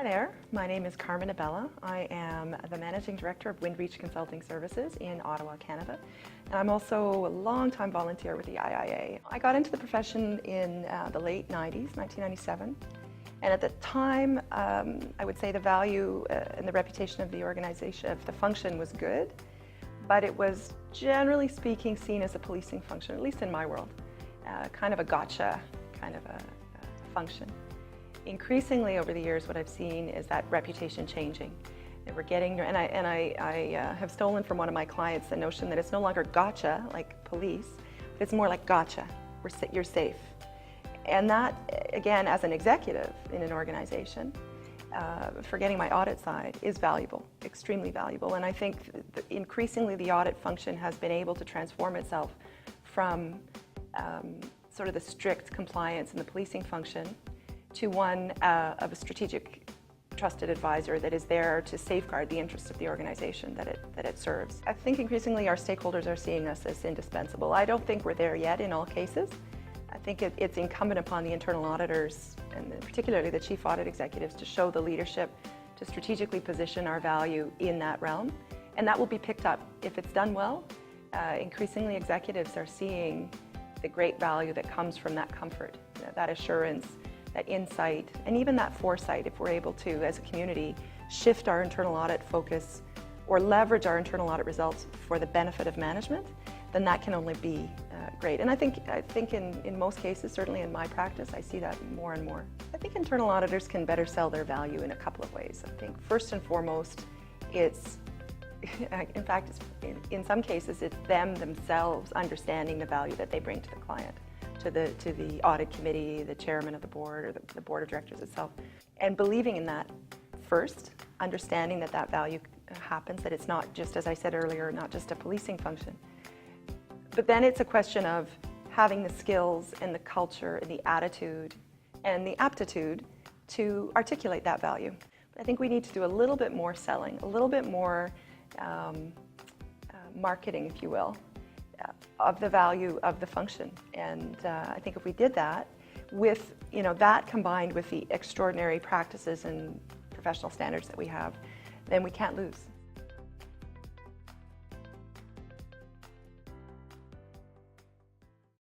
Hi there, my name is Carmen Abela. I am the Managing Director of Windreach Consulting Services in Ottawa, Canada. And I'm also a long-time volunteer with the IIA. I got into the profession in the late 90s, 1997. And at the time, I would say the value and the reputation of the organization, of the function, was good, but it was generally speaking seen as a policing function, at least in my world, kind of a gotcha kind of a function. Increasingly over the years, what I've seen is that reputation changing. And we're getting, and I have stolen from one of my clients the notion that it's no longer gotcha, like police, but it's more like gotcha, you're safe. And that, again, as an executive in an organization, forgetting my audit side, is valuable, extremely valuable. And I think increasingly the audit function has been able to transform itself from sort of the strict compliance in the policing function to one of a strategic, trusted advisor that is there to safeguard the interests of the organization that it serves. I think increasingly our stakeholders are seeing us as indispensable. I don't think we're there yet in all cases. I think it's incumbent upon the internal auditors, and particularly the chief audit executives, to show the leadership to strategically position our value in that realm. And that will be picked up if it's done well. Increasingly executives are seeing the great value that comes from that comfort, that assurance, that insight, and even that foresight. If we're able to, as a community, shift our internal audit focus or leverage our internal audit results for the benefit of management, then that can only be great. And I think in most cases, certainly in my practice, I see that more and more. I think internal auditors can better sell their value in a couple of ways. I think first and foremost, it's, in fact, in some cases, it's them themselves understanding the value that they bring to the client, to the audit committee, the chairman of the board, or the board of directors itself, and believing in that first, understanding that that value happens, that it's not just, as I said earlier, not just a policing function. But then it's a question of having the skills and the culture and the attitude and the aptitude to articulate that value. I think we need to do a little bit more selling, a little bit more marketing, if you will, of the value of the function. And I think if we did that, with that combined with the extraordinary practices and professional standards that we have, then we can't lose.